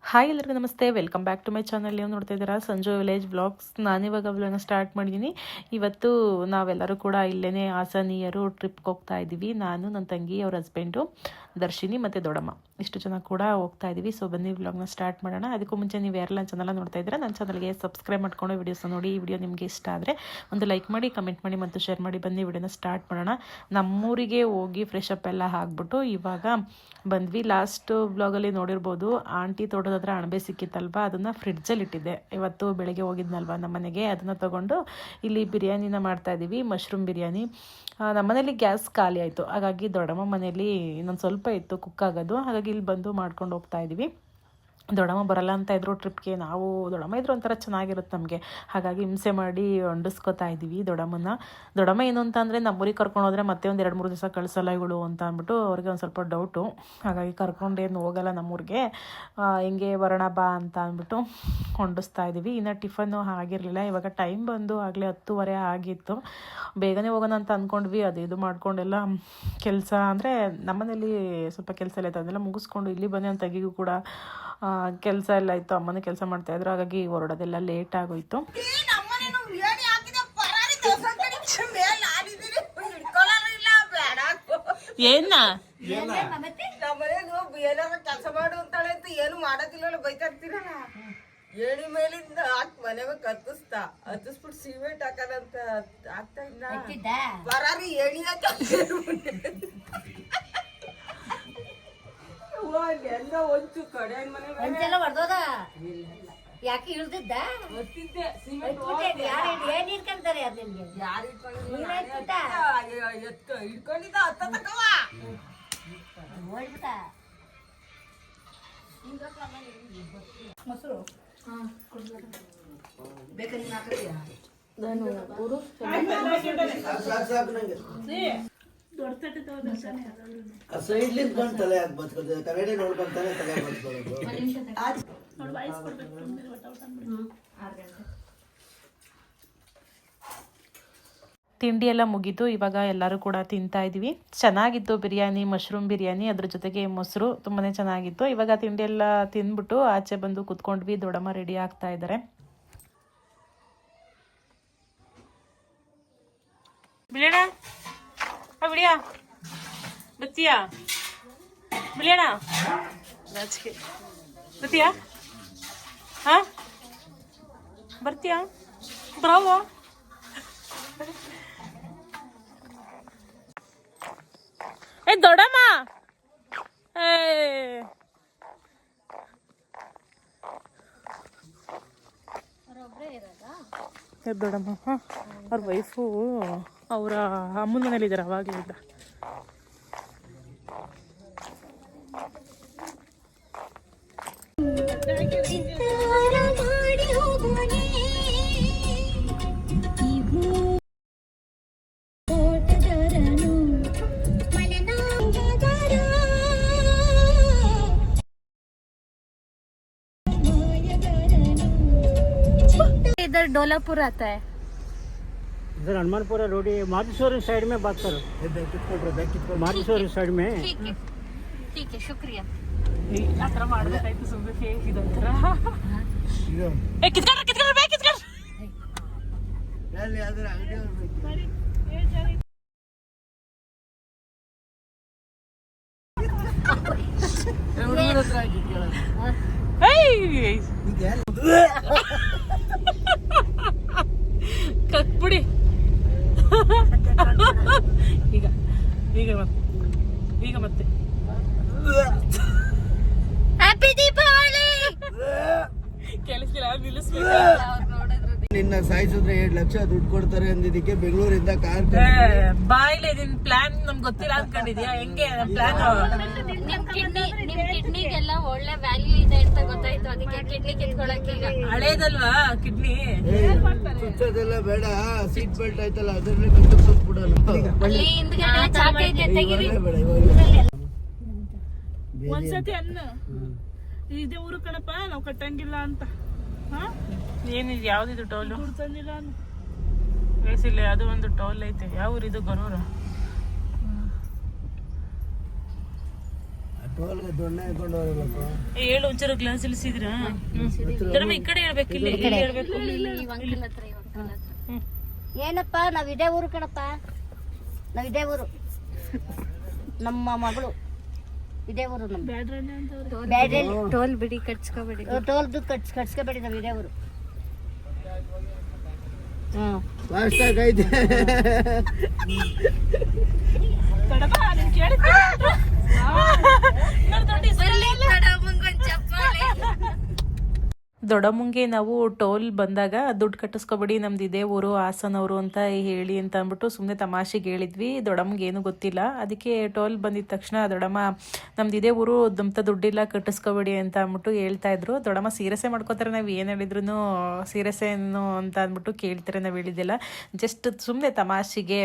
Hi ಎಲ್ಲರಿಗೂ ನಮಸ್ತೆ, welcome back to my channel. ನೀವು ನೋಡ್ತಾ ಇದ್ದೀರಾ ಸಂಜು ವಿಲೇಜ್ ಬ್ಲಾಗ್ಸ್. ನಾನಿವಾಗ ವ್ಲಾಗ್ನ ಸ್ಟಾರ್ಟ್ ಮಾಡಿದ್ದೀನಿ. ಇವತ್ತು ನಾವೆಲ್ಲರೂ ಕೂಡ ಇಲ್ಲೇ ಹಾಸನಿಯರು ಟ್ರಿಪ್ಗೆ ಹೋಗ್ತಾ ಇದ್ದೀವಿ. ನಾನು, ನನ್ನ ತಂಗಿ, ಅವ್ರ ಹಸ್ಬೆಂಡು, ದರ್ಶಿನಿ ಮತ್ತು ದೊಡ್ಡಮ್ಮ ಇಷ್ಟು ಜನ ಕೂಡ ಹೋಗ್ತಾ ಇದ್ದೀವಿ. ಸೊ ಬನ್ನಿ ವ್ಲಾಗ್ನ ಸ್ಟಾರ್ಟ್ ಮಾಡೋಣ. ಅದಕ್ಕೂ ಮುಂಚೆ ನೀವು ಯಾರೆಲ್ಲ ಚಾನಲ್ ನೋಡ್ತಾ ಇದ್ದೀರಾ, ನನ್ನ ಚಾನಲ್ಗೆ ಸಬ್ಸ್ಕ್ರೈಬ್ ಮಾಡ್ಕೊಂಡು ವೀಡಿಯೋಸ್ನ ನೋಡಿ. ಈ ವಿಡಿಯೋ ನಿಮಗೆ ಇಷ್ಟ ಆದರೆ ಒಂದು ಲೈಕ್ ಮಾಡಿ, ಕಮೆಂಟ್ ಮಾಡಿ ಮತ್ತು ಶೇರ್ ಮಾಡಿ. ಬನ್ನಿ ವಿಡಿಯೋನ ಸ್ಟಾರ್ಟ್ ಮಾಡೋಣ. ನಮ್ಮೂರಿಗೆ ಹೋಗಿ ಫ್ರೆಶ್ ಅಪ್ ಎಲ್ಲ ಆಗಿಬಿಟ್ಟು ಇವಾಗ ಬಂದ್ವಿ. ಲಾಸ್ಟ್ ಬ್ಲಾಗಲ್ಲಿ ನೋಡಿರ್ಬೋದು, ಆಂಟಿ ತೋಟದ ಹತ್ರ ಅಣಬೆ ಸಿಕ್ಕಿತ್ತಲ್ವ, ಅದನ್ನು ಫ್ರಿಡ್ಜಲ್ಲಿ ಇಟ್ಟಿದ್ದೆ. ಇವತ್ತು ಬೆಳಗ್ಗೆ ಹೋಗಿದ್ನಲ್ವ ನಮ್ಮ ಮನೆಗೆ, ಅದನ್ನು ತೊಗೊಂಡು ಇಲ್ಲಿ ಬಿರಿಯಾನಿನ ಮಾಡ್ತಾಯಿದ್ದೀವಿ, ಮಶ್ರೂಮ್ ಬಿರಿಯಾನಿ. ನಮ್ಮನೇಲಿ ಗ್ಯಾಸ್ ಖಾಲಿ ಆಯಿತು, ಹಾಗಾಗಿ ದೊಡ್ಡಮ್ಮ ಮನೇಲಿ ಇನ್ನೊಂದು ಸ್ವಲ್ಪ ಇತ್ತು ಕುಕ್ ಆಗೋದು, ಹಾಗಾಗಿ ಇಲ್ಲಿ ಬಂದು ಮಾಡ್ಕೊಂಡು ಹೋಗ್ತಾ ಇದ್ದೀವಿ. ದೊಡ್ಡಮ್ಮ ಬರಲ್ಲ ಅಂತ ಇದ್ರು ಟ್ರಿಪ್ಗೆ. ನಾವು ದೊಡ್ಡಮ್ಮ ಇದ್ರು ಒಂಥರ ಚೆನ್ನಾಗಿರುತ್ತೆ ನಮಗೆ, ಹಾಗಾಗಿ ಹಿಂಸೆ ಮಾಡಿ ಹೊಂಡಿಸ್ಕೊತಾ ಇದ್ದೀವಿ ದೊಡ್ಡಮ್ಮನ. ದೊಡ್ಡಮ್ಮ ಏನು ಅಂತ ಅಂದರೆ ನಮ್ಮೂರಿಗೆ ಕರ್ಕೊಂಡು ಹೋದರೆ ಮತ್ತೆ ಒಂದು 2-3 ದಿವಸ ಕಳಿಸಲ್ಲ ಇವಳು ಅಂತ ಅಂದ್ಬಿಟ್ಟು ಅವ್ರಿಗೆ ಒಂದು ಸ್ವಲ್ಪ ಡೌಟು. ಹಾಗಾಗಿ ಕರ್ಕೊಂಡೇನು ಹೋಗಲ್ಲ ನಮ್ಮೂರಿಗೆ, ಹಿಂಗೆ ಬರೋಣ ಬಾ ಅಂತ ಅಂದ್ಬಿಟ್ಟು ಹೊಂಡಿಸ್ತಾ ಇದ್ದೀವಿ. ಇನ್ನು ಟಿಫನ್ನು ಆಗಿರಲಿಲ್ಲ. ಇವಾಗ ಟೈಮ್ ಬಂದು ಆಗಲೇ 10:30 ಆಗಿತ್ತು. ಬೇಗನೆ ಹೋಗೋಣ ಅಂತ ಅಂದ್ಕೊಂಡ್ವಿ. ಅದು ಇದು ಮಾಡ್ಕೊಂಡೆಲ್ಲ ಕೆಲಸ ಅಂದರೆ ನಮ್ಮನೇಲಿ ಸ್ವಲ್ಪ ಕೆಲಸ ಎಲ್ಲ ಇತ್ತು, ಅದನ್ನೆಲ್ಲ ಮುಗಿಸ್ಕೊಂಡು ಇಲ್ಲಿ ಬಂದು ನನ್ನ ತಂಗಿಗೂ ಕೂಡ ಕೆಲಸ ಎಲ್ಲ ಇತ್ತು. ಅಮ್ಮನ ಕೆಲಸ ಮಾಡ್ತಾಯಿದ್ರು, ಹಾಗಾಗಿ ಹೊರಡೋದೆಲ್ಲ ಲೇಟ್ ಆಗೋಯ್ತು. ಏನ ಕೆಲಸ ಮಾಡು ಅಂತಾಳೆ ಅಂತ ಏನು ಮಾಡೋದಿಲ್ಲ, ಬೈತಾ ಇರ್ತೀರಲ್ಲ. ಏಣಿ ಮೇಲಿಂದ ಮನೆಗ ಹತ್ತಿಸ್ಬಿಟ್ಟು ಸಿಮೆಂಟ್ ಹಾಕದಂತ ಆಗ್ತಾ ಇಲ್ಲ. ಬರಾರಿ ಏಣಿ ಎಲ್ಲ ಒಂಚು ಕಡೆ ಮನೆ ಹೊಡೆದೋದ ಯಾಕೆ ಇಳ್ದಿದ್ದ ಏನ್ ಇಟ್ಕೊಂತಾರೆ ಅದ್ ನಿಮ್ಗೆ ಯಾರು ಇಟ್ಕೊಂಡಿದ್ದ ಹತ್ತ ತಕವ ನೋಡ್ಬಿಟ್ಟ ಮೊಸರು ಬೇಕಾದ್ರೆ ಹಾಕಿದ್ಯಾ ಸೈಡ್ಲಿಂದ ಕೊಂಡು ತಲೆ ಹಾಕಿ ಬಚ್ಕೋದು, ಕನ್ನಡಿ ನೋಡ್ಕೊಂತಾನೆ ತಲೆ ಬಚ್ಕೊಳ್ಳೋದು. ತಿಂಡಿ ಎಲ್ಲ ಮುಗೀತು. ಇವಾಗ ಎಲ್ಲರೂ ಕೂಡ ತಿಂತಾ ಇದ್ದೀವಿ. ಚೆನ್ನಾಗಿತ್ತು ಬಿರಿಯಾನಿ, ಮಶ್ರೂಮ್ ಬಿರಿಯಾನಿ, ಅದ್ರ ಜೊತೆಗೆ ಮೊಸರು ತುಂಬಾ ಚೆನ್ನಾಗಿತ್ತು. ಇವಾಗ ತಿಂಡಿ ಎಲ್ಲ ತಿಂದ್ಬಿಟ್ಟು ಆಚೆ ಬಂದು ಕುತ್ಕೊಂಡ್ವಿ. ದೊಡ್ಡಮ್ಮ ರೆಡಿ ಆಗ್ತಾ ಇದ್ದಾರೆ. ಬಿಳಿಯಣ ಬಿಳಿಯ ಬತ್ತೀಯಾ? ಬಿಳಿಯಣ ರಾಜಕೀಯ ಬತ್ತೀಯಾ? ಹಾ ಬರ್ತೀಯಾ? ಬ್ರಾವೋ. ಏ ದೊಡ್ಡಮ್ಮ, ದೊಡ್ಡಮ್ಮ ಅವ್ರ ವೈಫು ಅವರ ಅಮ್ಮನ ಮನೇಲಿ ಇದ್ದಾರೆ ಅವಾಗಲಿಂದ. इधर डोलापुर आता है, इधर हनुमानपुरा रोड माधेश्वरी साइड में बात करो, माधेश्वरी साइड में. ठीक है शुक्रिया. ಆ ಥರ ಮಾಡ್ಬೇಕಾಯ್ತು, ಸುಮ್ಮನೆ ಫೇಕ್ ಇದೊಂಥರ. ಎಲ್ಲಿ ಆದ್ರೆ ಅಂಗಡಿ ಕಟ್ಬಿಡಿ ಈಗ ಈಗ ಈಗ ಮತ್ತೆ हैप्पी दीपावली. ಕೆಲಸಲ್ಲ ನಿಲ್ಲಿಸ್ಬೇಕು. ನಿನ್ನ ಸಾಯಿಸಿದ್ರೆ 7 ಲಕ್ಷ ದುಡ್ಡು ಕೊಡ್ತಾರೆ ಅಂದಿದ್ದಕ್ಕೆ ಬೆಂಗಳೂರಿಂದ ಕಾರ್ ಬಾಯಿಲೆ ನಿನ್ ಪ್ಲಾನ್ ನಮ್ಗೆ ಗೊತ್ತಿಲ್ಲ ಅನ್ಕೊಂಡಿದ್ಯಾ? ಹೆಂಗೆ ಪ್ಲಾನ್? ನಿಮ್ ಕಿಡ್ನಿಗೆಲ್ಲ ಒಳ್ಳೆ ವ್ಯಾಲ್ಯೂ ಇದೆ ಅಂತ ಗೊತ್ತಾಯ್ತು, ಅದಕ್ಕೆ ಕಿಡ್ನಿ ಕಿತ್ಕೊಳಕ್ ಈಗ. ಹಳೇದಲ್ವಾ ಕಿಡ್ನಿ? ಸುತ್ತದೆಲ್ಲ ಬೇಡ, ಸೀಟ್ ಬೆಲ್ಟ್ ಆಯ್ತಲ್ಲ ಅದನ್ನೇ ಬಿಟ್ಟು ಸುತ್ಬಿಡೋಣ. ಅಲ್ಲಿ ಹಿಂದ್ಗಡೆ ಚಾಕ ಇದೆ, ತೆಗಿರಿ. ಬೇಡ ಇವಾಗ ಒಂದ್ಸತಿ ಅನ್ನ ಇದೇ ಊರು ಕಣಪ್ಪ, ನಾವು ಕಟ್ಟಂಗಿಲ್ಲ ಅಂತ. ಏನಿದೆ? ಯಾವ್ದಿದು ಟೋಲು ತಂದಿಲ್ಲ ಬೇಸಿಲ್ಲ, ಅದು ಒಂದು ಟೋಲ್ ಐತೆ. ಯಾವ ಊರಿದು? ಗರೂರ. ಟೋಲ್ಗೆ ದೊಣ್ಣೆ ಹಾಕೊಂಡು ಹೋಗಲ್ಲಪ್ಪ. ಹೇಳು ಒಂಚೂರು ಗ್ಲಾಸ್ ಇಳಿಸಿದ್ರ ದೊಡ್ಡಮ್ಮ ಈ ಕಡೆ ಹೇಳ್ಬೇಕು, ಇಲ್ಲಿ ಹೇಳ್ಬೇಕು. ಏನಪ್ಪ ನಾವ್ ಇದೇ ಊರು ಕಣಪ್ಪ, ನಾವ್ ಇದೇ ಊರು, ನಮ್ಮ ಮಗಳು ಇದೇ ಊರು. ನಮ್ ಬ್ಯಾಡ್ರಿ ಟೋಲ್ ಬಿಡಿ, ಕಟ್ಸ್ಕೋಬೇಡಿ. ಟೋಲ್ದು ಕಟ್ಸ್ಕೋಬೇಡಿ, ನಾವ್ ಇದೇ ಊರು. ಹ್ಮ್ ಫಾಸ್ಟಾಗಿ ಐತೆ. ದೊಡ್ಡಮ್ಮಂಗೆ ನಾವು ಟೋಲ್ ಬಂದಾಗ ದುಡ್ಡು ಕಟ್ಟಿಸ್ಕೊಬೇಡಿ, ನಮ್ದು ಇದೇ ಊರು ಹಾಸನವರು ಅಂತ ಹೇಳಿ ಅಂತ ಅಂದ್ಬಿಟ್ಟು ಸುಮ್ಮನೆ ತಮಾಷೆಗೆ ಹೇಳಿದ್ವಿ. ದೊಡ್ಡಮ್ಮಗೆ ಏನೂ ಗೊತ್ತಿಲ್ಲ. ಅದಕ್ಕೆ ಟೋಲ್ ಬಂದಿದ ತಕ್ಷಣ ದೊಡ್ಡಮ್ಮ ನಮ್ದು ಇದೇ ಊರು, ದುಮ್ತ ದುಡ್ಡಿಲ್ಲ ಕಟ್ಟಿಸ್ಕೊಬೇಡಿ ಅಂತ ಅಂದ್ಬಿಟ್ಟು ಹೇಳ್ತಾ ಇದ್ರು. ದೊಡ್ಡಮ್ಮ ಸೀರಿಯಸ್ಸೇ ಮಾಡ್ಕೋತಾರೆ, ನಾವು ಏನು ಹೇಳಿದ್ರು ಸೀರಿಯಸ್ಸೇನು ಅಂತ ಅಂದ್ಬಿಟ್ಟು ಕೇಳ್ತಾರೆ. ನಾವು ಹೇಳಿದ್ದೆಲ್ಲ ಜಸ್ಟ್ ಸುಮ್ಮನೆ ತಮಾಷೆಗೆ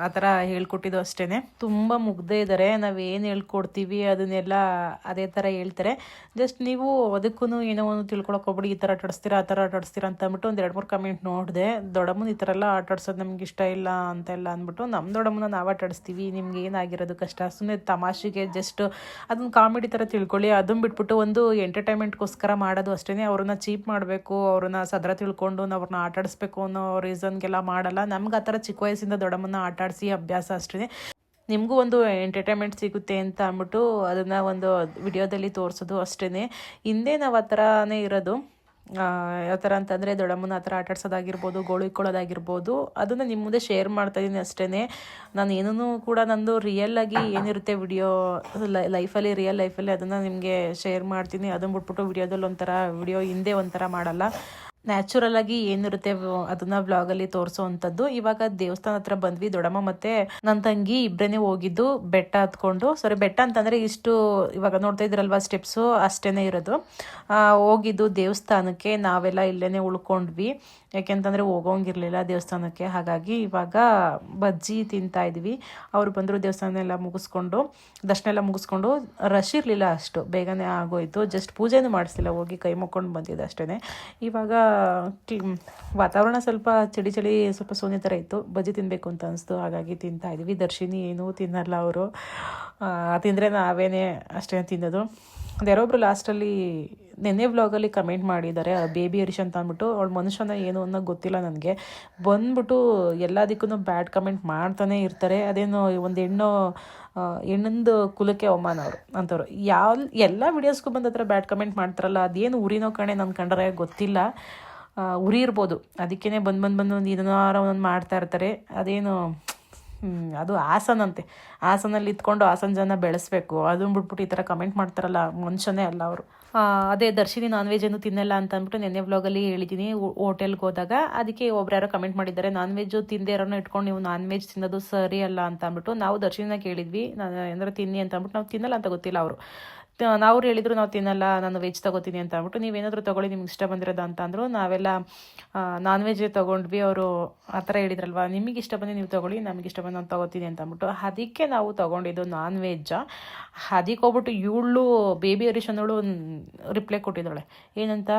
ಆ ಥರ ಹೇಳ್ಕೊಟ್ಟಿದ್ದು ಅಷ್ಟೇ. ತುಂಬ ಮುಗ್ದೇ ಇದ್ದಾರೆ, ನಾವೇನು ಹೇಳ್ಕೊಡ್ತೀವಿ ಅದನ್ನೆಲ್ಲ ಅದೇ ಥರ ಹೇಳ್ತಾರೆ. ಜಸ್ಟ್ ನೀವು ಅದಕ್ಕೂ ಏನೋ ಒಂದು ತಿಳ್ಕೊಳಕ್ಕೆ ಈ ಥರ ಆಟಾಡಿಸ್ತೀರಾ ಆ ಥರ ಆಟಾಡಿಸ್ತೀರಾ ಅಂತ ಅಂದ್ಬಿಟ್ಟು ಒಂದು 2-3 ಕಮೆಂಟ್ ನೋಡಿದೆ. ದೊಡ್ಡಮ್ಮನ ಈ ಥರ ಎಲ್ಲ ಆಟಾಡ್ಸೋದು ನಮ್ಗೆ ಇಷ್ಟ ಇಲ್ಲ ಅಂತೆಲ್ಲ ಅಂದ್ಬಿಟ್ಟು ನಮ್ಮ ದೊಡ್ಡಮ್ಮನ ನಾವು ಆಟಾಡಿಸ್ತೀವಿ, ನಿಮ್ಗೆ ಏನಾಗಿರೋದು ಕಷ್ಟ, ಸುಮ್ಮನೆ ತಮಾಷೆಗೆ ಜಸ್ಟ್ ಅದನ್ನ ಕಾಮಿಡಿ ಥರ ತಿಳ್ಕೊಳ್ಳಿ. ಅದನ್ನ ಬಿಟ್ಬಿಟ್ಟು ಒಂದು ಎಂಟರ್ಟೈನ್ಮೆಂಟ್ಗೋಸ್ಕರ ಮಾಡೋದು ಅಷ್ಟೇ. ಅವ್ರನ್ನ ಚೀಪ್ ಮಾಡಬೇಕು, ಅವ್ರನ್ನ ಸದರ ತಿಳ್ಕೊಂಡು ಅವ್ರನ್ನ ಆಟಾಡಿಸ್ಬೇಕು ಅನ್ನೋ ರೀಸನ್ಗೆಲ್ಲ ಮಾಡಲ್ಲ. ನಮ್ಗೆ ಆ ಥರ ಚಿಕ್ಕ ವಯಸ್ಸಿಂದ ದೊಡ್ಡಮ್ಮನ ಆಟಾಡಿಸಿ ಅಭ್ಯಾಸ ಅಷ್ಟೇ. ನಿಮಗೂ ಒಂದು ಎಂಟರ್ಟೈನ್ಮೆಂಟ್ ಸಿಗುತ್ತೆ ಅಂತ ಅಂದ್ಬಿಟ್ಟು ಅದನ್ನು ಒಂದು ವಿಡಿಯೋದಲ್ಲಿ ತೋರಿಸೋದು ಅಷ್ಟೇ. ಹಿಂದೆ ನಾವು ಆ ಥರನೇ ಇರೋದು. ಯಾವ ಥರ ಅಂತಂದರೆ ದೊಡ್ಡಮ್ಮನ ಆ ಥರ ಆಟಾಡ್ಸೋದಾಗಿರ್ಬೋದು, ಗೋಳು ಇಕ್ಕೊಳ್ಳೋದಾಗಿರ್ಬೋದು, ಅದನ್ನು ನಿಮ್ಮ ಮುಂದೆ ಶೇರ್ ಮಾಡ್ತಾಯಿದ್ದೀನಿ ಅಷ್ಟೇ. ನಾನು ಏನೂ ಕೂಡ ನಂದು ರಿಯಲ್ಲಾಗಿ ಏನಿರುತ್ತೆ ವಿಡಿಯೋ ಲೈಫಲ್ಲಿ, ರಿಯಲ್ ಲೈಫಲ್ಲಿ ಅದನ್ನು ನಿಮಗೆ ಶೇರ್ ಮಾಡ್ತೀನಿ. ಅದನ್ನು ಬಿಟ್ಬಿಟ್ಟು ವಿಡಿಯೋದಲ್ಲಿ ಒಂಥರ ವಿಡಿಯೋ ಹಿಂದೆ ಒಂಥರ ಮಾಡಲ್ಲ. ನ್ಯಾಚುರಲ್ ಆಗಿ ಏನಿರುತ್ತೆ ಅದನ್ನ ವ್ಲಾಗಲ್ಲಿ ತೋರಿಸೋ ಅಂಥದ್ದು. ಇವಾಗ ದೇವಸ್ಥಾನ ಹತ್ರ ಬಂದ್ವಿ. ದೊಡ್ಡಮ್ಮ ಮತ್ತೆ ನನ್ನ ತಂಗಿ ಇಬ್ಬರೇ ಹೋಗಿದ್ದು ಬೆಟ್ಟ ಹತ್ಕೊಂಡು. ಬೆಟ್ಟ ಅಂತಂದರೆ ಇಷ್ಟು ಇವಾಗ ನೋಡ್ತಾ ಇದ್ರಲ್ವ ಸ್ಟೆಪ್ಸು ಅಷ್ಟೇ ಇರೋದು. ಹೋಗಿದ್ದು ದೇವಸ್ಥಾನಕ್ಕೆ. ನಾವೆಲ್ಲ ಇಲ್ಲೇ ಉಳ್ಕೊಂಡ್ವಿ, ಯಾಕೆಂತಂದರೆ ಹೋಗೋಂಗಿರಲಿಲ್ಲ ದೇವಸ್ಥಾನಕ್ಕೆ. ಹಾಗಾಗಿ ಇವಾಗ ಬಜ್ಜಿ ತಿಂತಾ ಇದ್ವಿ. ಅವ್ರು ಬಂದರು, ದೇವಸ್ಥಾನ ಎಲ್ಲ ಮುಗಿಸ್ಕೊಂಡು ದರ್ಶನ ಎಲ್ಲ ಮುಗಿಸ್ಕೊಂಡು. ರಶ್ ಇರಲಿಲ್ಲ, ಅಷ್ಟು ಬೇಗನೆ ಆಗೋಯ್ತು. ಜಸ್ಟ್ ಪೂಜೆನೂ ಮಾಡಿಸಿಲ್ಲ, ಹೋಗಿ ಕೈ ಮುಕ್ಕೊಂಡು ಬಂದಿದ್ದು ಅಷ್ಟೇ. ಇವಾಗ ವಾತಾವರಣ ಸ್ವಲ್ಪ ಚಳಿ ಸ್ವಲ್ಪ ಸೋನೆ ಥರ ಇತ್ತು. ಬಜ್ಜಿ ತಿನ್ನಬೇಕು ಅಂತ ಅನಿಸ್ತು, ಹಾಗಾಗಿ ತಿಂತಾ ಇದ್ವಿ. ದರ್ಶಿನಿ ಏನೂ ತಿನ್ನಲ್ಲ, ಅವರು ತಿಂದರೆ ನಾವೇನೇ ಅಷ್ಟೇ ತಿನ್ನೋದು. ಯಾರೊಬ್ರು ಲಾಸ್ಟಲ್ಲಿ ನೆನ್ನೆ ವ್ಲಾಗಲ್ಲಿ ಕಮೆಂಟ್ ಮಾಡಿದ್ದಾರೆ, ಬೇಬಿ ಹರೀಶ್ ಅಂತ ಅಂದ್ಬಿಟ್ಟು. ಅವಳು ಮನುಷ್ಯನ ಏನು ಅನ್ನೋ ಗೊತ್ತಿಲ್ಲ ನನಗೆ. ಬಂದ್ಬಿಟ್ಟು ಎಲ್ಲದಕ್ಕೂ ಬ್ಯಾಡ್ ಕಮೆಂಟ್ ಮಾಡ್ತಾನೆ ಇರ್ತಾರೆ. ಅದೇನು ಒಂದು ಹೆಣ್ಣಂದು ಕುಲಕ್ಕೆ ಅವಮಾನ ಅವರು ಅಂಥವ್ರು. ಎಲ್ಲ ವೀಡಿಯೋಸ್ಗೂ ಬಂದ ಹತ್ರ ಬ್ಯಾಡ್ ಕಮೆಂಟ್ ಮಾಡ್ತಾರಲ್ಲ, ಅದೇನು ಉರಿನೋ ಕಣೆ ನನ್ನ ಕಂಡ್ರೆ ಗೊತ್ತಿಲ್ಲ. ಉರಿ ಇರ್ಬೋದು, ಅದಕ್ಕೇ ಬಂದು ಒಂದು ಏನಾರು ಒಂದೊಂದು ಮಾಡ್ತಾ ಇರ್ತಾರೆ. ಅದೇನು ಅದು ಹಾಸನಂತೆ, ಹಾಸನಲ್ಲಿ ಇತ್ಕೊಂಡು ಹಾಸನ ಜನ ಬೆಳೆಸ್ಬೇಕು. ಅದನ್ನ ಬಿಟ್ಬಿಟ್ಟು ಈ ಥರ ಕಮೆಂಟ್ ಮಾಡ್ತಾರಲ್ಲ, ಮನುಷ್ಯನೇ ಅಲ್ಲ ಅವರು. ಅದೇ ದರ್ಶಿನಿ ನಾನ್ ವೆಜ್ ಏನು ತಿನ್ನಲ್ಲ ಅಂತ ಅಂದ್ಬಿಟ್ಟು ನೆನ್ನೆ ವ್ಲಾಗಲ್ಲಿ ಹೇಳಿದ್ದೀನಿ ಹೋಟೆಲ್ಗೆ ಹೋದಾಗ. ಅದಕ್ಕೆ ಒಬ್ರು ಯಾರೋ ಕಮೆಂಟ್ ಮಾಡಿದ್ದಾರೆ, ನಾನ್ ವೆಜ್ಜು ತಿಂದೇ ಇರೋನ ಇಟ್ಕೊಂಡು ನೀವು ನಾನ್ ವೆಜ್ ತಿನ್ನೋದು ಸರಿ ಅಲ್ಲ ಅಂತ ಅಂದ್ಬಿಟ್ಟು. ನಾವು ದರ್ಶಿನ ಕೇಳಿದ್ವಿ, ನಾನು ಏನಾರು ತಿನ್ನಿ ಅಂತ ಅಂದ್ಬಿಟ್ಟು. ನಾವು ತಿನ್ನಲ್ಲ ಅಂತ ಗೊತ್ತಿಲ್ಲ ಅವರು. ನಾವು ಹೇಳಿದ್ರು ನಾವು ತಿನ್ನಲ್ಲ, ನಾನು ವೆಜ್ ತೊಗೋತೀನಿ ಅಂತ ಅಂದ್ಬಿಟ್ಟು. ನೀವೇನಾದರೂ ತೊಗೊಳ್ಳಿ ನಿಮ್ಗೆ ಇಷ್ಟ ಬಂದಿರೋದು ಅಂತ ಅಂದರು. ನಾವೆಲ್ಲ ನಾನ್ ವೆಜ್ಜೇ ತೊಗೊಂಡ್ವಿ. ಅವರು ಆ ಥರ ಹೇಳಿದ್ರಲ್ವ, ನಿಮಗೆ ಇಷ್ಟ ಬಂದು ನೀವು ತೊಗೊಳ್ಳಿ, ನಮಗೆ ಇಷ್ಟ ಬಂದು ನಾನು ತೊಗೋತೀನಿ ಅಂತ ಅಂದ್ಬಿಟ್ಟು. ಅದಕ್ಕೆ ನಾವು ತೊಗೊಂಡಿದ್ದು ನಾನ್ ವೆಜ್ಜ. ಅದಕ್ಕೆ ಹೋಗ್ಬಿಟ್ಟು ಇವಳು ಬೇಬಿ ಹರೀಶ್ ಅನ್ನೋಳು ರಿಪ್ಲೈ ಕೊಟ್ಟಿದ್ದಾಳೆ, ಏನಂತ,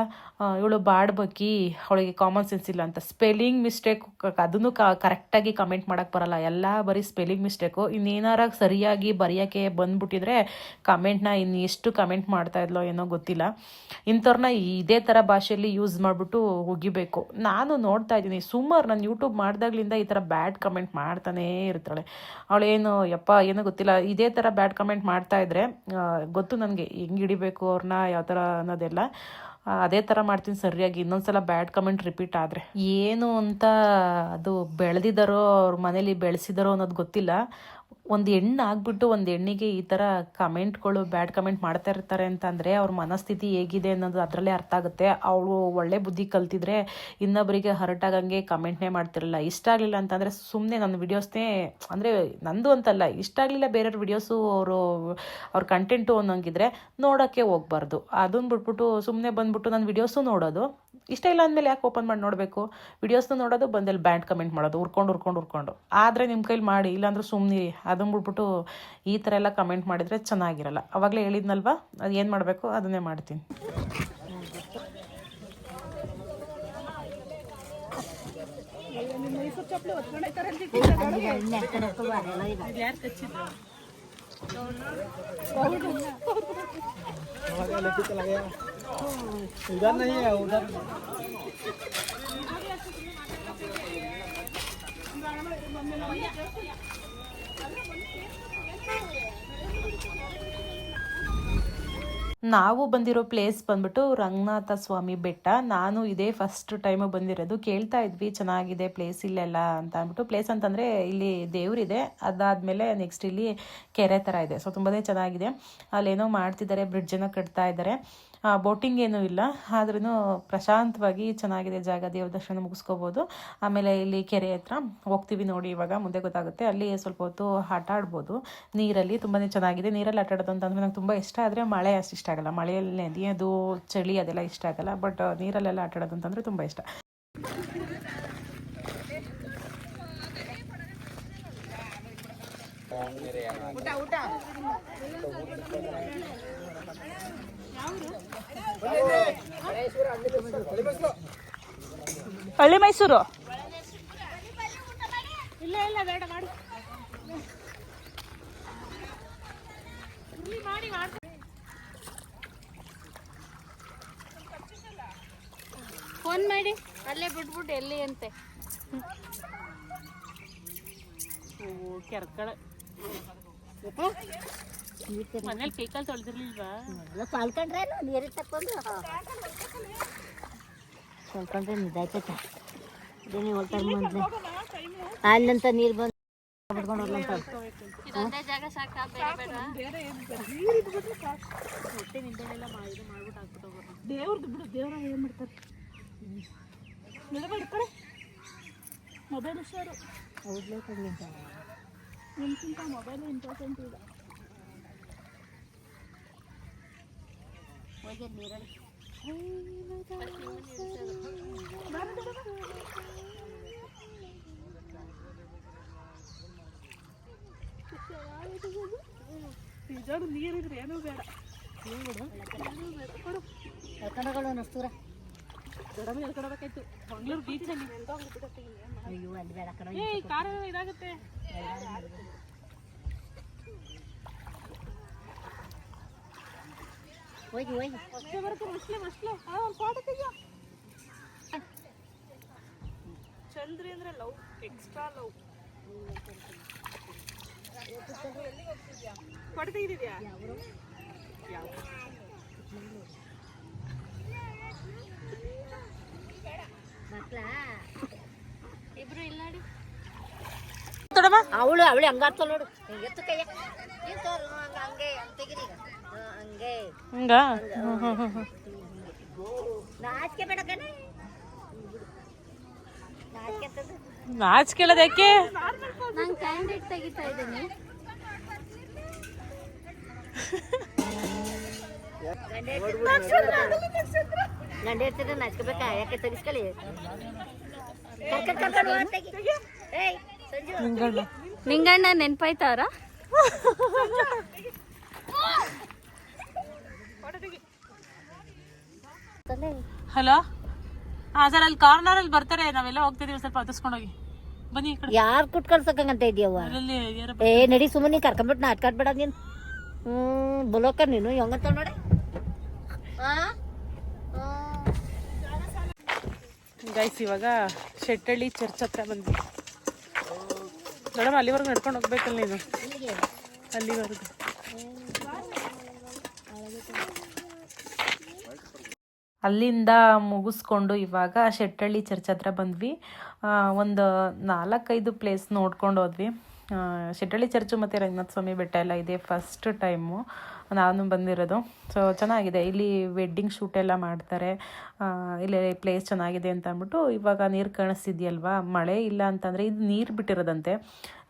ಇವಳು ಬಾಡ್ ಬಕ್ಕಿ, ಅವಳಿಗೆ ಕಾಮನ್ ಸೆನ್ಸ್ ಇಲ್ಲ ಅಂತ. ಸ್ಪೆಲ್ಲಿಂಗ್ ಮಿಸ್ಟೇಕ್, ಅದನ್ನು ಕರೆಕ್ಟಾಗಿ ಕಮೆಂಟ್ ಮಾಡೋಕ್ಕೆ ಬರಲ್ಲ, ಎಲ್ಲ ಬರೀ ಸ್ಪೆಲ್ಲಿಂಗ್ ಮಿಸ್ಟೇಕು. ಇನ್ನೇನಾರ ಸರಿಯಾಗಿ ಬರೆಯೋಕ್ಕೆ ಬಂದ್ಬಿಟ್ಟಿದ್ರೆ ಕಮೆಂಟ್ನ ಎಷ್ಟು ಕಮೆಂಟ್ ಮಾಡ್ತಾ ಇದ್ಲೋ ಏನೋ ಗೊತ್ತಿಲ್ಲ. ಇಂಥವ್ರನ್ನ ಇದೇ ಥರ ಭಾಷೆಯಲ್ಲಿ ಯೂಸ್ ಮಾಡಿಬಿಟ್ಟು ಹೋಗಿಬೇಕು. ನಾನು ನೋಡ್ತಾ ಇದ್ದೀನಿ ಸುಮಾರು, ನಾನು ಯೂಟ್ಯೂಬ್ ಮಾಡಿದಾಗ್ಲಿಂದ ಈ ಥರ ಬ್ಯಾಡ್ ಕಮೆಂಟ್ ಮಾಡ್ತಾನೇ ಇರ್ತಾಳೆ. ಅವಳೇನು ಯಪ್ಪ ಏನೋ ಗೊತ್ತಿಲ್ಲ, ಇದೇ ಥರ ಬ್ಯಾಡ್ ಕಮೆಂಟ್ ಮಾಡ್ತಾ ಇದ್ರೆ ಗೊತ್ತು ನನಗೆ ಹೆಂಗೆ ಹಿಡಿಬೇಕು ಅವ್ರನ್ನ, ಯಾವ ಥರ ಅನ್ನೋದೆಲ್ಲ. ಅದೇ ಥರ ಮಾಡ್ತೀನಿ ಸರಿಯಾಗಿ. ಇನ್ನೊಂದ್ಸಲ ಬ್ಯಾಡ್ ಕಮೆಂಟ್ ರಿಪೀಟ್ ಆದರೆ ಏನು ಅಂತ ಅದು ಬೆಳೆದಿದ್ದಾರೋ ಅವ್ರ ಮನೇಲಿ ಬೆಳೆಸಿದಾರೋ ಅನ್ನೋದು ಗೊತ್ತಿಲ್ಲ. ಒಂದು ಹೆಣ್ಣು ಆಗ್ಬಿಟ್ಟು ಒಂದು ಹೆಣ್ಣಿಗೆ ಈ ಥರ ಕಮೆಂಟ್ಗಳು ಬ್ಯಾಡ್ ಕಮೆಂಟ್ ಮಾಡ್ತಾ ಇರ್ತಾರೆ ಅಂತಂದರೆ ಅವ್ರ ಮನಸ್ಥಿತಿ ಹೇಗಿದೆ ಅನ್ನೋದು ಅದರಲ್ಲೇ ಅರ್ಥ ಆಗುತ್ತೆ. ಅವಳು ಒಳ್ಳೆ ಬುದ್ಧಿ ಕಲ್ತಿದ್ರೆ ಇನ್ನೊಬ್ಬರಿಗೆ ಹರ್ಟ್ ಆಗಂಗೆ ಕಮೆಂಟ್ನೇ ಮಾಡ್ತಿರಲ್ಲ. ಇಷ್ಟ ಆಗಲಿಲ್ಲ ಅಂತಂದರೆ ಸುಮ್ಮನೆ ನನ್ನ ವಿಡಿಯೋಸ್ನೇ, ಅಂದರೆ ನಂದು ಅಂತಲ್ಲ, ಇಷ್ಟ ಆಗಲಿಲ್ಲ ಬೇರೆಯವ್ರ ವಿಡಿಯೋಸು ಅವ್ರ ಕಂಟೆಂಟು ಅನ್ನೋಂಗಿದ್ರೆ ನೋಡೋಕ್ಕೆ ಹೋಗ್ಬಾರ್ದು. ಅದನ್ನು ಬಿಟ್ಬಿಟ್ಟು ಸುಮ್ಮನೆ ಬಂದ್ಬಿಟ್ಟು ನನ್ನ ವಿಡಿಯೋಸು ನೋಡೋದು, ಇಷ್ಟ ಇಲ್ಲ ಅಂದಮೇಲೆ ಯಾಕೆ ಓಪನ್ ಮಾಡಿ ನೋಡಬೇಕು? ವಿಡಿಯೋಸ್ನ ನೋಡೋದು, ಬಂದಲ್ಲಿ ಬ್ಯಾಡ್ ಕಮೆಂಟ್ ಮಾಡೋದು, ಉರ್ಕೊಂಡು ಆದರೆ ನಿಮ್ಮ ಕೈಲಿ ಮಾಡಿ, ಇಲ್ಲಾಂದ್ರೆ ಸುಮ್ಮನೆ ಅದನ್ನು ಬಿಟ್ಬಿಟ್ಟು ಈ ಥರ ಎಲ್ಲ ಕಮೆಂಟ್ ಮಾಡಿದರೆ ಚೆನ್ನಾಗಿರಲ್ಲ. ಅವಾಗಲೇ ಹೇಳಿದ್ನಲ್ವ, ಅದು ಏನು ಮಾಡಬೇಕು ಅದನ್ನೇ ಮಾಡ್ತೀನಿ. उधर नहीं है उधर ನಾವು ಬಂದಿರೋ ಪ್ಲೇಸ್ ಬಂದ್ಬಿಟ್ಟು ರಂಗನಾಥ ಸ್ವಾಮಿ ಬೆಟ್ಟ. ನಾನು ಇದೇ ಫಸ್ಟ್ ಟೈಮ್ ಬಂದಿರೋದು. ಕೇಳ್ತಾ ಇದ್ವಿ ಚೆನ್ನಾಗಿದೆ ಪ್ಲೇಸ್ ಇಲ್ಲೆಲ್ಲ ಅಂತ ಅಂದ್ಬಿಟ್ಟು. ಪ್ಲೇಸ್ ಅಂತಂದರೆ ಇಲ್ಲಿ ದೇವ್ರಿದೆ, ಅದಾದಮೇಲೆ ನೆಕ್ಸ್ಟ್ ಇಲ್ಲಿ ಕೆರೆ ಥರ ಇದೆ. ಸೊ ತುಂಬಾ ಚೆನ್ನಾಗಿದೆ. ಅಲ್ಲೇನೋ ಮಾಡ್ತಿದ್ದಾರೆ, ಬ್ರಿಡ್ಜನ್ನು ಕಟ್ತಾ ಇದ್ದಾರೆ. ಬೋಟಿಂಗ್ ಏನೂ ಇಲ್ಲ, ಆದ್ರೂ ಪ್ರಶಾಂತವಾಗಿ ಚೆನ್ನಾಗಿದೆ ಜಾಗ. ದೇವ್ರ ದರ್ಶನ ಮುಗಿಸ್ಕೋಬೋದು. ಆಮೇಲೆ ಇಲ್ಲಿ ಕೆರೆ ಹತ್ರ ಹೋಗ್ತೀವಿ ನೋಡಿ, ಇವಾಗ ಮುಂದೆ ಗೊತ್ತಾಗುತ್ತೆ. ಅಲ್ಲಿ ಸ್ವಲ್ಪ ಹೊತ್ತು ಆಟ ಆಡ್ಬೋದು ನೀರಲ್ಲಿ. ತುಂಬಾ ಚೆನ್ನಾಗಿದೆ. ನೀರಲ್ಲಿ ಆಟ ಆಡೋದು ಅಂತಂದರೆ ನಂಗೆ ತುಂಬ ಇಷ್ಟ. ಆದರೆ ಮಳೆ ಅಷ್ಟು ಇಷ್ಟ ಆಗಲ್ಲ. ಮಳೆಯಲ್ಲಿ ನೆನೆಯೋದು, ಚಳಿ ಅದೆಲ್ಲ ಇಷ್ಟ ಆಗಲ್ಲ. ಬಟ್ ನೀರಲ್ಲೆಲ್ಲ ಆಟ ಆಡೋದು ಅಂತಂದರೆ ತುಂಬ ಇಷ್ಟ. ಹಳ್ಳಿ ಮೈಸೂರು ಇಲ್ಲ ಇಲ್ಲ ಬೇಡ ಮಾಡಿ ಫೋನ್ ಮಾಡಿ ಅಲ್ಲೇ ಬಿಟ್ಬಿಟ್ಟು ಎಲ್ಲಿ ಅಂತೆ. ಕೆರ್ಕಳ ಮನೇಲಿ ಪೀಕಲ್ ತೊಳೆದಿರ್ಲಿಲ್ವಾ? ತೊಳ್ಕೊಂಡ್ರೆ ನೀರಿಗೆ ತಕ್ಕೊಂಡು ತೊಳ್ಕೊಂಡ್ರೆ ನಿದಾಯ್ತೈತೆ. ಇದೇನು ಹೇಳ್ತಾರೆ ಮೊದಲೇ ಅಲ್ಲಂತ ನೀರು ಬಂದು ಬಿಡ್ಕೊಂಡು ಹೋಗ್ಲಂತ. ಇದೊಂದೇ ಜಾಗ ಸಾಕಾ? ಬೇರೆ ಬೇಡ? ಹೊಟ್ಟೆ ನಿಂದೆಲ್ಲ ಮಾಡ್ಬಿಟ್ಟು ಹಾಕ್ಬಿಟ್ಟು ಹೋಗೋದು. ದೇವ್ರದ್ದು ಬಿಡು, ದೇವ್ರ ಏನು ಮಾಡ್ತಾರೆ ನಿಡಬೇಡ ಕಡೆ ಮೊಬೈಲ್ ಹುಷಾರು. ಹೌದ್ಲೇ ಕಡಿಮೆ ನಿಮ್ಗಿಂತ ಮೊಬೈಲ್ ಇಂಪಾರ್ಟೆಂಟ್ ಇಲ್ಲ. ಹೋಗಿ ನೀರಲ್ಲಿ ನಿಜಾಡು ನೀರಿದ್ರೆ ಏನೂ ಬೇಡ. ಕಣಗಳು ನಷ್ಟೂರ ದೊಡ್ಡಮ್ಮ ಎಲ್ಕೊಡಬೇಕಾಯ್ತು. ಮಂಗ್ಳೂರು ಬೀಚಲ್ಲಿ ಅಯ್ಯೋ ಅಲ್ಲಿ ಬೇಡ ಕಣ. ಕಾರ ಇದಾಗುತ್ತೆ. ಹೋಗಿ ಹೋಗಿ ಅಷ್ಟೇ ಬರುತ್ತೆ. ಮಸ್ಲೆ ಒಂದು ಫೋಟೋ ತೆಗಿಯೋ. ಚಂದ್ರಿ ಅಂದ್ರೆ ಲವ್, ಎಕ್ಸ್ಟ್ರಾ ಲವ್. ಫೋಟೋ ತೆಗಿದಿದ್ಯಾ? ಇಬ್ರು ಇಲ್ಲ ನೋಡಿ. ಅವಳು ಹಂಗಾಡ್ತಾಳ ನೋಡು. ಎತ್ತು ಕೈಯ ಹಂಗೆ ತೆಗಿರಿ ಹಂಗೆ ಹಂಗ ನಾಚಿಕೆ ಬೇಡ ಕಣೆ. ನಾಚಿಕೆ ನಾಚಿಕೆಳದ ಯಾಕೆ? ನಾನು ಕ್ಯಾಂಡಿಡೇಟ್ ತೆಗಿತಾ ಇದ್ದೀನಿ. ಗಂಡ ಇರ್ತಿದ್ರೆ ನಾಚ್ಕೋಬೇಕಾ? ಯಾಕೆ ತೆಗಿಸ್ಕೊಳ್ಳಿ. ನಿಂಗಣ್ಣ ನೆನ್ಪಾಯ್ತವ್ರ? ಹಲೋ. ಹಾ ಸರ್, ಅಲ್ಲಿ ಕಾರ್ನರಲ್ಲಿ ಬರ್ತಾರೆ. ನಾವೆಲ್ಲ ಹೋಗ್ತಿದೀವಿ, ಸ್ವಲ್ಪ ಹತ್ತಿಸ್ಕೊಂಡೋಗಿ ಬನ್ನಿ. ಯಾರು ಕುಟ್ಕೊಳ್ಸಕ್ಕಂತ ಇದೆಯವ್ವ? ಏ ನಡಿ ಸುಮ್ಮನೆ ನೀ ಕರ್ಕೊಂಡ್ಬಿಟ್ಟು ನಾಟಕ ಆಡ್ಬೇಡ ನೀನು. ಬಲೋಕ ನೀನು ಹೆಂಗಂತ ನೋಡಿ. ಗೈಸ್ ಇವಾಗ ಶೆಟ್ಟಳ್ಳಿ ಚರ್ಚ್ ಹತ್ರ ಬಂದ್ವಿ. ಮೇಡಮ್ ಅಲ್ಲಿವರೆಗೂ ನಡ್ಕೊಂಡು ಹೋಗ್ಬೇಕಲ್ಲ ನೀನು? ಅಲ್ಲಿವರೆಗೂ ಅಲ್ಲಿಂದ ಮುಗಿಸ್ಕೊಂಡು ಇವಾಗ ಶೆಟ್ಟಳ್ಳಿ ಚರ್ಚ್ ಹತ್ರ ಬಂದ್ವಿ. ಒಂದು 4-5 ಪ್ಲೇಸ್ ನೋಡ್ಕೊಂಡು ಹೋದ್ವಿ. ಶೆಟ್ಟಳ್ಳಿ ಚರ್ಚು ಮತ್ತು ರಂಗನಾಥ ಸ್ವಾಮಿ ಬೆಟ್ಟ ಎಲ್ಲ ಇದೆ ಫಸ್ಟ್ ಟೈಮು ನಾನು ಬಂದಿರೋದು. ಸೊ ಚೆನ್ನಾಗಿದೆ. ಇಲ್ಲಿ ವೆಡ್ಡಿಂಗ್ ಶೂಟ್ ಎಲ್ಲ ಮಾಡ್ತಾರೆ. ಇಲ್ಲಿ ಪ್ಲೇಸ್ ಚೆನ್ನಾಗಿದೆ ಅಂತ ಅಂದ್ಬಿಟ್ಟು ಇವಾಗ ನೀರು ಕಾಣಿಸ್ತಿದ್ಯಲ್ವಾ, ಮಳೆ ಇಲ್ಲ ಅಂತಂದರೆ ಇದು ನೀರು ಬಿಟ್ಟಿರೋದಂತೆ.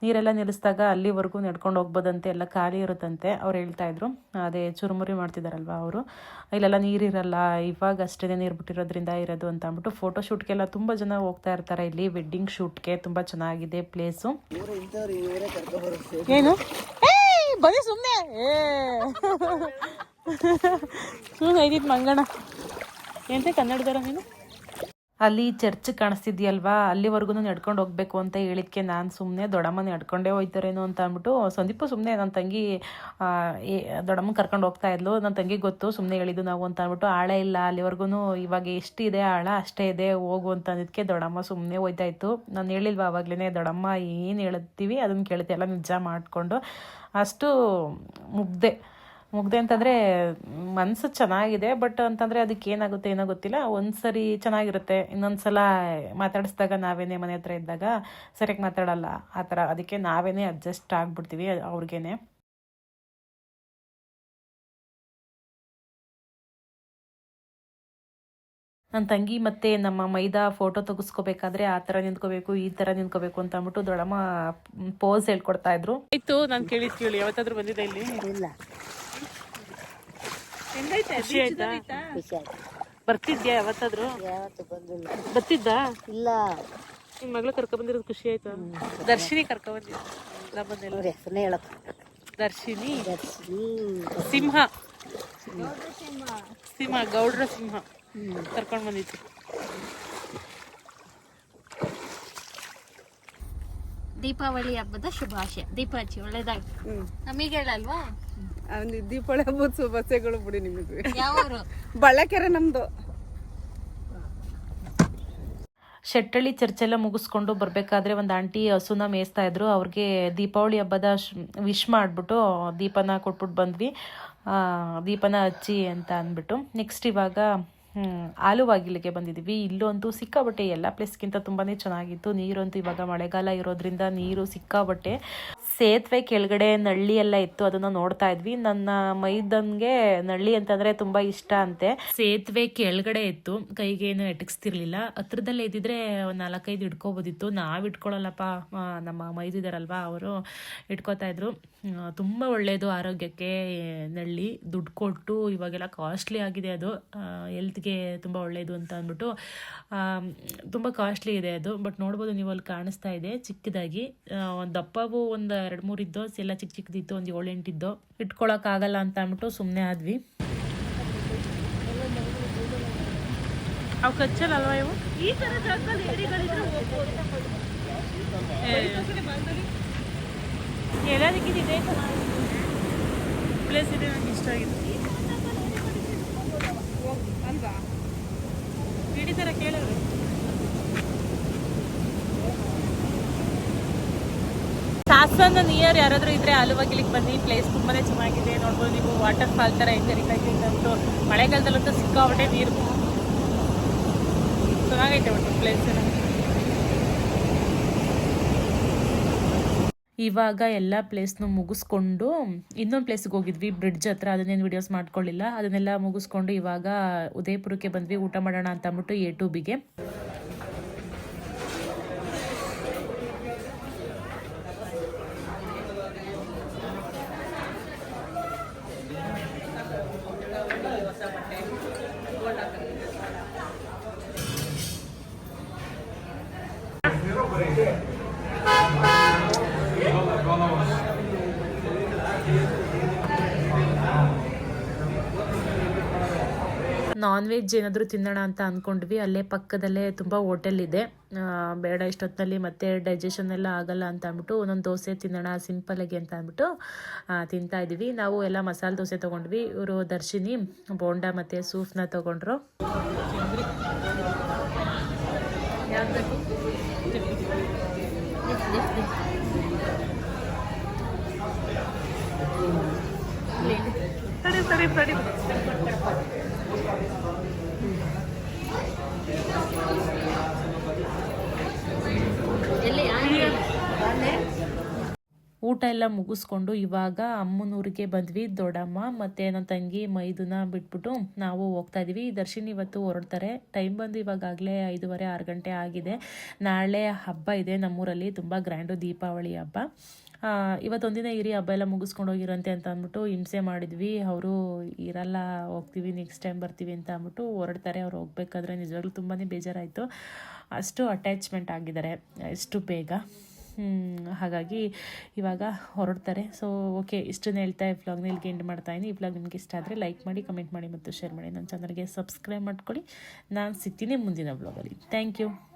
ನೀರೆಲ್ಲ ನಿಲ್ಲಿಸಿದಾಗ ಅಲ್ಲಿವರೆಗೂ ನಡ್ಕೊಂಡು ಹೋಗ್ಬೋದಂತೆ, ಎಲ್ಲ ಖಾಲಿ ಇರುತ್ತಂತೆ ಅವ್ರು ಹೇಳ್ತಾಯಿದ್ರು. ಅದೇ ಚುರುಮುರಿ ಮಾಡ್ತಿದ್ದಾರಲ್ವ ಅವರು. ಇಲ್ಲೆಲ್ಲ ನೀರಿರಲ್ಲ, ಇವಾಗ ಅಷ್ಟೇ ನೀರು ಬಿಟ್ಟಿರೋದ್ರಿಂದ ಇರೋದು ಅಂತ ಅಂದ್ಬಿಟ್ಟು ಫೋಟೋ ಶೂಟ್ಗೆಲ್ಲ ತುಂಬ ಜನ ಹೋಗ್ತಾ ಇರ್ತಾರೆ ಇಲ್ಲಿ ವೆಡ್ಡಿಂಗ್ ಶೂಟ್ಗೆ. ತುಂಬ ಚೆನ್ನಾಗಿದೆ ಪ್ಲೇಸು. ಏನು ಬನ್ನಿ ಸುಮ್ಮನೆ ಸುಮ್ಮನೆ ಐದಿತ್ತು ಮಂಗಣ ಎಂತ ಕನ್ನಡದರ ನೀನು. ಅಲ್ಲಿ ಚರ್ಚ್ ಕಾಣಿಸ್ತಿದ್ಯಲ್ವಾ, ಅಲ್ಲಿವರೆಗೂ ನಡ್ಕೊಂಡು ಹೋಗ್ಬೇಕು ಅಂತ ಹೇಳಿದ್ಕೆ ನಾನು ಸುಮ್ಮನೆ ದೊಡ್ಡಮ್ಮ ನಡ್ಕೊಂಡೇ ಹೋಯ್ತಾರೇನೋ ಅಂತ ಅಂದ್ಬಿಟ್ಟು ಸಂದೀಪು ಸುಮ್ಮನೆ ನನ್ನ ತಂಗಿ ದೊಡ್ಡಮ್ಮ ಕರ್ಕೊಂಡು ಹೋಗ್ತಾ ಇದ್ಲು. ನನ್ನ ತಂಗಿ ಗೊತ್ತು ಸುಮ್ಮನೆ ಹೇಳಿದ್ದು ನಾವು ಅಂತ ಅಂದ್ಬಿಟ್ಟು, ಆಳ ಇಲ್ಲ ಅಲ್ಲಿವರೆಗೂ, ಇವಾಗ ಎಷ್ಟಿದೆ ಆಳ ಅಷ್ಟೇ ಇದೆ ಹೋಗು ಅಂತ ಅಂದಿದ್ದಕ್ಕೆ ದೊಡ್ಡಮ್ಮ ಸುಮ್ಮನೆ ಹೋಯ್ತಾ ಇತ್ತು. ನಾನು ಹೇಳಿಲ್ವ ಆವಾಗಲೇ, ದೊಡ್ಡಮ್ಮ ಏನು ಹೇಳ್ತೀವಿ ಅದನ್ನು ಕೇಳ್ತೀವಿ, ಎಲ್ಲ ನಿಜ ಮಾಡಿಕೊಂಡು ಅಷ್ಟು ಮುಗ್ದೆ ಅಂತಂದರೆ ಮನಸ್ಸು ಚೆನ್ನಾಗಿದೆ. ಬಟ್ ಅಂತಂದರೆ ಅದಕ್ಕೆ ಏನಾಗುತ್ತೆ ಏನೋ ಗೊತ್ತಿಲ್ಲ. ಒಂದು ಸರಿ ಚೆನ್ನಾಗಿರುತ್ತೆ, ಇನ್ನೊಂದು ಸಲ ಮಾತಾಡಿಸಿದಾಗ ನಾವೇನೇ ಮನೆ ಹತ್ರ ಇದ್ದಾಗ ಸರಿಯಾಗಿ ಮಾತಾಡಲ್ಲ ಆ ಥರ. ಅದಕ್ಕೆ ನಾವೇನೇ ಅಡ್ಜಸ್ಟ್ ಆಗಿಬಿಡ್ತೀವಿ ಅವ್ರಿಗೇನೆ. ನನ್ನ ತಂಗಿ ಮತ್ತು ನಮ್ಮ ಮೈದಾ ಫೋಟೋ ತೆಗೆಸ್ಕೋಬೇಕಾದ್ರೆ ಆ ಥರ ನಿಂತ್ಕೋಬೇಕು, ಈ ಥರ ನಿಂತ್ಕೋಬೇಕು ಅಂತ ಅಂದ್ಬಿಟ್ಟು ದೊಡ್ಡಮ್ಮ ಪೋಸ್ ಹೇಳ್ಕೊಡ್ತಾ ಇದ್ರು. ಆಯ್ತು, ನಾನು ಕೇಳಿ ಯಾವತ್ತಾದ್ರೂ ಬಂದಿದ್ದೆ ಇಲ್ಲಿ? ಇಲ್ಲ, ಖುಷಿ ಆಯ್ತಾ? ಖುಷಿ ಆಯ್ತು. ಬರ್ತಿದ್ಯಾ ಯಾವತ್ತಾದ್ರೂ? ಯಾವತ್ತು ಬಂದಿಲ್ಲ. ಬರ್ತಿದ್ದ? ಇಲ್ಲ, ನಿಮ್ ಮಗಳು ಕರ್ಕೊಂಡ್ಬಂದಿರೋದು ಖುಷಿ ಆಯ್ತಾ? ದರ್ಶಿನಿ ಕರ್ಕೊಂಡ್ಬಂದಿದ್ದು ನಾ ಬಂದಿಲ್ಲ. ಅವ್ರ ಹೆಸರನ್ನೇ ಹೇಳಕ್. ದರ್ಶಿನಿ ದರ್ಶಿನಿ ಸಿಂಹ ಗೌಡ್ರ ಸಿಂಹ ಕರ್ಕೊಂಡ್ ಬಂದಿತ್ತು. ದೀಪಾವಳಿ ಹಬ್ಬದ ಶುಭಾಶಯ. ದೀಪ ಹಚ್ಚಿ ಒಳ್ಳೇದಾಗಿ. ನಮಗೆ ಹೇಳಲ್ವಾ? ದೀಪಾವಳಿ ಹಬ್ಬದ ಶುಭಾಶಯಗಳು ಬಿಡಿ ನಿಮಗೆ. ಯಾವರು? ಬಳ್ಳಕೆರೆ ನಮ್ದು. ಶೆಟ್ಟಳ್ಳಿ ಚರ್ಚೆಲ್ಲ ಮುಗಿಸ್ಕೊಂಡು ಬರಬೇಕಾದ್ರೆ ಒಂದು ಆಂಟಿ ಹಸುನ ಮೇಯಿಸ್ತಾ ಇದ್ರು. ಅವ್ರಿಗೆ ದೀಪಾವಳಿ ಹಬ್ಬದ ವಿಶ್ ಮಾಡಿಬಿಟ್ಟು ದೀಪನ ಕೊಟ್ಬಿಟ್ಟು ಬಂದ್ವಿ. ದೀಪನ ಹಚ್ಚಿ ಅಂತ ಅಂದ್ಬಿಟ್ಟು. ನೆಕ್ಸ್ಟ್ ಇವಾಗ ಆಲುವಾಗಿಲಿಗೆ ಬಂದಿದ್ದೀವಿ. ಇಲ್ಲಂತೂ ಸಿಕ್ಕಾಬಟ್ಟೆ ಎಲ್ಲ ಪ್ಲೇಸ್ಗಿಂತ ತುಂಬಾ ಚೆನ್ನಾಗಿತ್ತು. ನೀರಂತೂ ಇವಾಗ ಮಳೆಗಾಲ ಇರೋದ್ರಿಂದ ನೀರು ಸಿಕ್ಕಾಬಟ್ಟೆ. ಸೇತುವೆ ಕೆಳಗಡೆ ನಳ್ಳಿ ಎಲ್ಲ ಇತ್ತು, ಅದನ್ನ ನೋಡ್ತಾ ಇದ್ವಿ. ನನ್ನ ಮೈದನ್ಗೆ ನಳ್ಳಿ ಅಂತಂದ್ರೆ ತುಂಬಾ ಇಷ್ಟ ಅಂತೆ. ಸೇತುವೆ ಕೆಳಗಡೆ ಇತ್ತು, ಕೈಗೆ ಏನು ಎಟಕ್ಸ್ತಿರ್ಲಿಲ್ಲ. ಹತ್ರದಲ್ಲೇ ಇದ್ದಿದ್ರೆ ಒಂದು 4-5 ಇಟ್ಕೋಬೋದಿತ್ತು. ನಾವ್ ಇಟ್ಕೊಳ್ಳಲ್ಲಪ್ಪ, ನಮ್ಮ ಮೈದಿದಾರಲ್ವಾ ಅವರು ಇಟ್ಕೋತಾ ಇದ್ರು. ತುಂಬ ಒಳ್ಳೆಯದು ಆರೋಗ್ಯಕ್ಕೆ ನಳ್ಳಿ. ದುಡ್ಡು ಕೊಟ್ಟು ಇವಾಗೆಲ್ಲ ಕಾಸ್ಟ್ಲಿ ಆಗಿದೆ ಅದು, ಹೆಲ್ತ್ಗೆ ತುಂಬ ಒಳ್ಳೆಯದು ಅಂತ ಅಂದ್ಬಿಟ್ಟು ತುಂಬ ಕಾಸ್ಟ್ಲಿ ಇದೆ ಅದು. ಬಟ್ ನೋಡ್ಬೋದು ನೀವು, ಅಲ್ಲಿ ಕಾಣಿಸ್ತಾ ಇದೆ ಚಿಕ್ಕದಾಗಿ. ಒಂದು ದಪ್ಪವು ಒಂದು 2-3 ಇದ್ದೋ, ಎಲ್ಲ ಚಿಕ್ಕದಿತ್ತು, ಒಂದು 7-8 ಇದ್ದೋ. ಇಟ್ಕೊಳಕ್ಕಾಗಲ್ಲ ಅಂತ ಅಂದ್ಬಿಟ್ಟು ಸುಮ್ಮನೆ ಆದ್ವಿ. ಅವು ಕಚ್ಚಲ್ಲಲ್ವಾ ಇವು? ಈ ಥರ ಜಾಗದಲ್ಲಿ ಏರಿಗಳಿದ್ರೆ ಎಲ್ಲದಕ್ಕಿದೆ ಪ್ಲೇಸ್ ಇದೆ, ನನಗೆ ಇಷ್ಟ ಆಗಿದೆ. ಅಲ್ವಾ? ಹಿಡಿತಾರ ಕೇಳಿದ್ರು. ಸಾಸನ ನಿಯರ್ ಯಾರಾದರೂ ಇದ್ರೆ ಆಲುವಾಗಿಲಿಗೆ ಬನ್ನಿ. ಪ್ಲೇಸ್ ತುಂಬಾನೇ ಚೆನ್ನಾಗಿದೆ. ನೋಡ್ಬೋದು ನೀವು, ವಾಟರ್ ಫಾಲ್ ಥರ ಹೆಂಗೆ ಹರಿತಾ ಇದ್ದಂತೂ. ಮಳೆಗಾಲದಲ್ಲಂತೂ ಸಿಕ್ಕಾಪಟ್ಟೆ ನೀರು. ಚೆನ್ನಾಗೈತೆ ಒಟ್ಟು ಪ್ಲೇಸ್. ಇವಾಗ ಎಲ್ಲ ಪ್ಲೇಸ್ನು ಮುಗಿಸ್ಕೊಂಡು ಇನ್ನೊಂದು ಪ್ಲೇಸ್ಗೆ ಹೋಗಿದ್ವಿ, ಬ್ರಿಡ್ಜ್ ಹತ್ರ. ಅದನ್ನೇನು ವಿಡಿಯೋಸ್ ಮಾಡ್ಕೊಳ್ಳಿಲ್ಲ. ಅದನ್ನೆಲ್ಲ ಮುಗಿಸ್ಕೊಂಡು ಇವಾಗ ಉದಯಪುರಕ್ಕೆ ಬಂದ್ವಿ ಊಟ ಮಾಡೋಣ ಅಂತ ಅಂದ್ಬಿಟ್ಟು A2Bಗೆ. ನಾನ್ ವೆಜ್ ಏನಾದರೂ ತಿನ್ನೋಣ ಅಂತ ಅಂದ್ಕೊಂಡ್ವಿ. ಅಲ್ಲೇ ಪಕ್ಕದಲ್ಲೇ ತುಂಬ ಹೋಟೆಲ್ ಇದೆ. ಬೇಡ ಇಷ್ಟೊತ್ತಿನಲ್ಲಿ ಮತ್ತೆ ಡೈಜೆಷನ್ ಎಲ್ಲ ಆಗಲ್ಲ ಅಂತ ಅಂದ್ಬಿಟ್ಟು ಒಂದೊಂದು ದೋಸೆ ತಿನ್ನೋಣ ಸಿಂಪಲ್ಲಾಗಿ ಅಂತ ಅಂದ್ಬಿಟ್ಟು ತಿಂತಾ ಇದ್ದೀವಿ. ನಾವು ಎಲ್ಲ ಮಸಾಲೆ ದೋಸೆ ತೊಗೊಂಡ್ವಿ. ಇವರು ದರ್ಶಿನಿ ಬೋಂಡಾ ಮತ್ತು ಸೂಪ್ನ ತೊಗೊಂಡ್ರು. ಊಟ ಎಲ್ಲ ಮುಗಿಸ್ಕೊಂಡು ಇವಾಗ ಅಮ್ಮನೂರಿಗೆ ಬಂದ್ವಿ. ದೊಡ್ಡಮ್ಮ ಮತ್ತು ನನ್ನ ತಂಗಿ ಮೈದುನ ಬಿಟ್ಬಿಟ್ಟು ನಾವು ಹೋಗ್ತಾ ಇದ್ದೀವಿ. ದರ್ಶಿನಿ ಇವತ್ತು ಹೊರಡ್ತಾರೆ. ಟೈಮ್ ಬಂದು ಇವಾಗಲೇ 5:30-6 ಗಂಟೆ ಆಗಿದೆ. ನಾಳೆ ಹಬ್ಬ ಇದೆ ನಮ್ಮೂರಲ್ಲಿ, ತುಂಬ ಗ್ರ್ಯಾಂಡು ದೀಪಾವಳಿ ಹಬ್ಬ. ಇವತ್ತೊಂದಿನ ಇರಿ, ಹಬ್ಬ ಎಲ್ಲ ಮುಗಿಸ್ಕೊಂಡು ಹೋಗಿರಂತೆ ಅಂತ ಅಂದ್ಬಿಟ್ಟು ಹಿಂಸೆ ಮಾಡಿದ್ವಿ. ಅವರು ಇರಲ್ಲ, ಹೋಗ್ತೀವಿ ನೆಕ್ಸ್ಟ್ ಟೈಮ್ ಬರ್ತೀವಿ ಅಂತ ಅಂದ್ಬಿಟ್ಟು ಹೊರಡ್ತಾರೆ. ಅವ್ರು ಹೋಗ್ಬೇಕಾದ್ರೆ ನಿಜವಾಗ್ಲೂ ತುಂಬಾ ಬೇಜಾರಾಯಿತು. ಅಷ್ಟು ಅಟ್ಯಾಚ್ಮೆಂಟ್ ಆಗಿದ್ದಾರೆ ಎಷ್ಟು ಬೇಗ. ಹಾಗಾಗಿ ಇವಾಗ ಹೊರಡ್ತಾರೆ. ಸೊ ಓಕೆ, ಇಷ್ಟನ್ನು ಹೇಳ್ತಾ ಈ ವ್ಲಾಗ್ನ ಇಲ್ಲಿಗೆ ಎಂಡ್ ಮಾಡ್ತಾಯಿದ್ದೀನಿ. ಈ ವ್ಲಾಗ್ ನಿಮಗೆ ಇಷ್ಟ ಆದರೆ ಲೈಕ್ ಮಾಡಿ, ಕಮೆಂಟ್ ಮಾಡಿ ಮತ್ತು ಶೇರ್ ಮಾಡಿ. ನನ್ನ ಚಾನಲ್ಗೆ ಸಬ್ಸ್ಕ್ರೈಬ್ ಮಾಡ್ಕೊಳ್ಳಿ. ನಾನು ಸಿಗ್ತೀನಿ ಮುಂದಿನ ವ್ಲಾಗಲ್ಲಿ. Thank you.